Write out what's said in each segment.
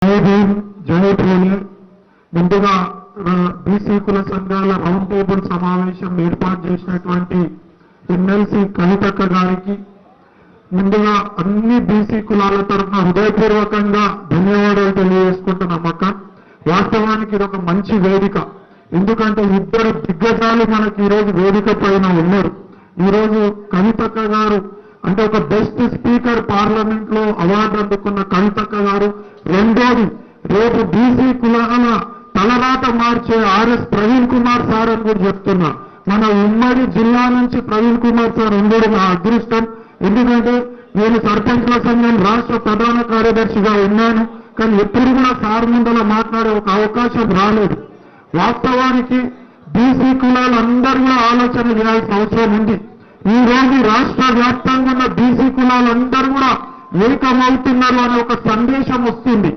జయపూలి ముందుగా బీసీ కుల సంఘాల రౌండ్ టేబుల్ సమావేశం ఏర్పాటు చేసినటువంటి ఎమ్మెల్సీ కవితక్క గారికి ముందుగా అన్ని బీసీ కులాల తరఫున హృదయపూర్వకంగా ధన్యవాదాలు తెలియజేసుకుంటున్నామక్క. వాస్తవానికి ఇది ఒక మంచి వేదిక. ఎందుకంటే ఇద్దరు దిగ్గజాలు మనకి ఈరోజు వేదిక పైన ఉన్నారు. ఈరోజు కవితక్క గారు అంటే ఒక బెస్ట్ స్పీకర్ పార్లమెంట్ లో అవార్డు అందుకున్న కవితక్క గారు. రెండోది రేపు బీసీ కులాల తలరాత మార్చే ఆర్ఎస్ ప్రవీణ్ కుమార్ సార్ అని కూడా చెప్తున్నా. మన ఉమ్మడి జిల్లా నుంచి ప్రవీణ్ కుమార్ సార్ ఉండడం నా అదృష్టం. ఎందుకంటే నేను సర్పంచ్ల సంఘం రాష్ట్ర ప్రధాన కార్యదర్శిగా ఉన్నాను, కానీ ఎప్పుడు కూడా సార్ ముందర మాట్లాడే ఒక అవకాశం రాలేదు. వాస్తవానికి బీసీ కులాలందరూ కూడా ఆలోచన చేయాల్సిన అవసరం ఉంది. ఈ రోజు రాష్ట్ర వ్యాప్తంగా ఉన్న బీసీ కులాలందరూ కూడా ఏకమవుతున్నారు అనే ఒక సందేశం వస్తుంది.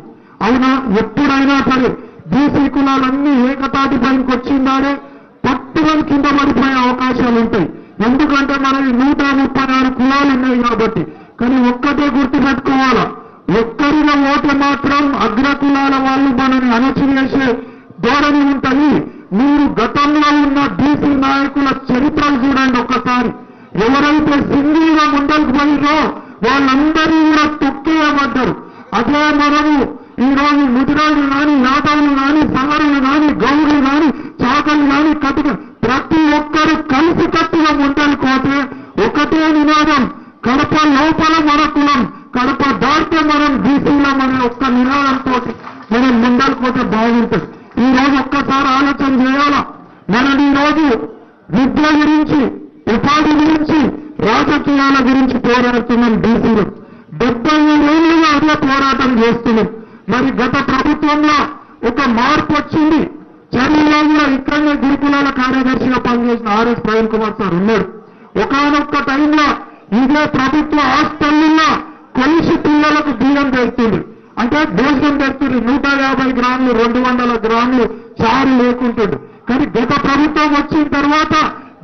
అవునా? ఎప్పుడైనా సరే బీసీ కులాలన్నీ ఏకతాటి పైకి వచ్చిందానే పట్టుకొని కింద పడిపోయే అవకాశాలు ఉంటాయి. ఎందుకంటే మనకి 136 కులాలు ఉన్నాయి కాబట్టి. కానీ ఒక్కటే గుర్తుపెట్టుకోవాలా, ఒక్కరిలో ఓటు మాత్రం అగ్ర కులాల వాళ్ళు మనని అణచివేసే ధోరణి ఉంటుంది. మీరు గతంలో ఉన్న బీసీ నాయకుల చరిత్రలు చూడండి ఒక్కసారి. ఎవరైతే సింగిల్ గా ముందరికి పోయిరో వాళ్ళందరూ కూడా తొక్కేయబడ్డారు. అదే మనము ఈ రోజు ముదిరాజులు కానీ, యాదవులు కానీ, సవరులు కానీ, గౌడులు కానీ, చాకలు కానీ, కటుక ప్రతి ఒక్కరూ కలిసి కట్టుగా ముందరికి పోతే ఒకటే నినాదం, కడప లోపల మన కులం, కడప దాటితే మనం బీసీలం అనే ఒక్క నినాదంతో మనం ముందరికి పోతే బాగుంటుంది. ఈ రోజు ఒక్కసారి ఆలోచన చేయాలా. మనం ఈ రోజు విద్య గురించి, ఉపాధి గురించి, రాజకీయాల గురించి పోరాడుతున్నాం. బీసీలు 70 ఏళ్ళుగా అదే పోరాటం చేస్తున్నాం. మరి గత ప్రభుత్వంలో ఒక మార్పు వచ్చింది. చర్యలో కూడా ఇక్కడనే గురుకులాల కార్యదర్శిగా పనిచేసిన ఆర్ఎస్ ప్రవీణ్ కుమార్ సార్ ఉన్నాడు. ఒకనొక్క టైంలో ఇదే ప్రభుత్వ హాస్టల్లో కొలిసి పిల్లలకు బియ్యం పెడుతుంది, అంటే భోజనం పెడుతుంది. 150 గ్రాములు, 200 గ్రాములు చారు లేకుంటుంది. కానీ గత ప్రభుత్వం వచ్చిన తర్వాత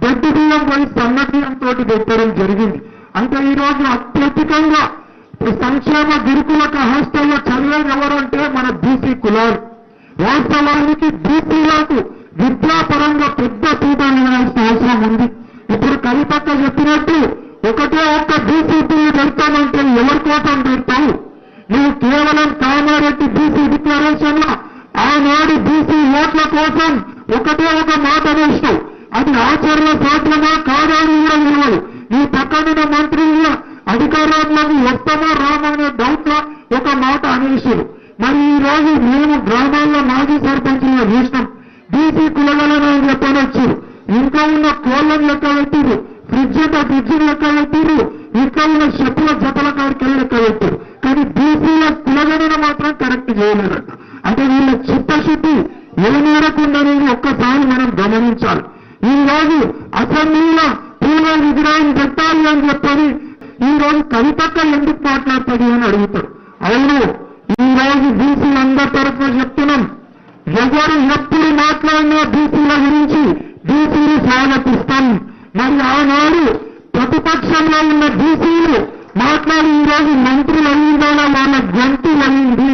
దొడ్డు బియ్యం పోయి సన్న బియ్యంతో పెట్టడం జరిగింది. అంటే ఈ రోజు అత్యధికంగా సంక్షేమ గురుకులక హాస్టల్లో చదివేది ఎవరంటే మన బీసీ కులాలు. వాస్తవానికి బీసీలకు విద్యాపరంగా పెద్ద పీఠాన్ని వేయాల్సిన అవసరం ఉంది. ఇప్పుడు కవితక్క చెప్పినట్టు ఒకటే ఒక్క బీసీ బిల్లు పెడతామంటే ఎవరి కోసం పెడతావు? నువ్వు కేవలం కామారెడ్డి బీసీ డిక్లరేషన్ లో ఆనాడు బీసీ ఓట్ల కోసం ఒకటే ఒక మాట వేస్తావు. అది ఆచరణ సాధ్యమా కాదా అని కూడా నిలవదు. నీ పక్కన మంత్రులు అధికారంలోకి వస్తామా రామా అనే డౌట్ లో ఒక మాట అనేసారు. మరి ఈ రోజు మేము గ్రామాల్లో మాజీ సర్పంచులుగా చూసినాం. బీసీ కులగలని చెప్పనొచ్చు, ఇంకా ఉన్న కోళ్ళను లెక్క పెట్టిరు, ఫ్రిడ్జ్ని లెక్క పెట్టిరు, ఇంకా ఉన్న చెప్పుల జతల కాడికి లెక్క పెట్టారు. కానీ బీసీల కులగణన మాత్రం కరెక్ట్ చేయలేరట. అంటే వీళ్ళ చిత్తశుద్ధి ఏ మేరకు ఉందనేది ఒక్కసారి మనం గమనించాలి. ఈ రోజు అసెంబ్లీలో పూల విగ్రహం పెట్టాలి అని చెప్పని ఈ రోజు కవితక్క ఎందుకు మాట్లాడుతుంది అని అడుగుతారు. అవును, ఈ రోజు బీసీలందరి తరఫున చెప్తున్నాం, ఎవరు ఎప్పుడు మాట్లాడినా బీసీల గురించి బీసీలు స్వాగతిస్తాం. మరి ఆనాడు ప్రతిపక్షంలో ఉన్న బీసీలు మాట్లాడి ఈ రోజు మంత్రులు అయిందా వాళ్ళ గొంతులు అయింది.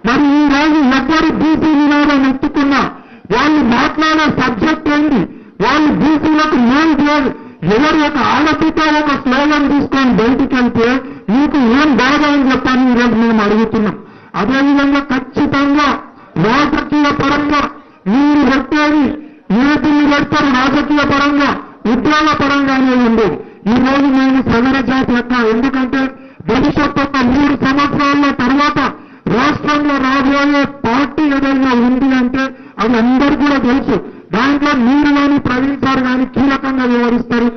మరి ఈ రోజు ఎవరు బీసీ నినాదం ఎత్తుకున్నా వాళ్ళు మాట్లాడే సబ్జెక్ట్ ఏంటి? వాళ్ళు బీసీలకు ఏం లేదు. ఎవరు ఒక ఆడపిత ఒక స్లోగన్ తీసుకొని బయటికి వెళ్తే మీకు ఏం బాధ అని చెప్పని ఈరోజు మేము అడుగుతున్నాం. అదేవిధంగా ఖచ్చితంగా రాజకీయ పరంగా మీరు పెట్టేది ఏ బిల్లు పెడతారు, రాజకీయ పరంగా ఉద్యోగ పరంగానే ఉండేది. ఈ రోజు మేము సగర జాతి యొక్క, ఎందుకంటే భవిష్యత్తు ఒక 3 సంవత్సరాల తర్వాత రాష్ట్రంలో రాబోయే పార్టీ ఏదైనా ఉంది అంటే అది అందరూ కూడా తెలుసు. దాంట్లో మీరు కానీ ప్రవీణ్ సార్ కానీ కీలకంగా వివరిస్తారు.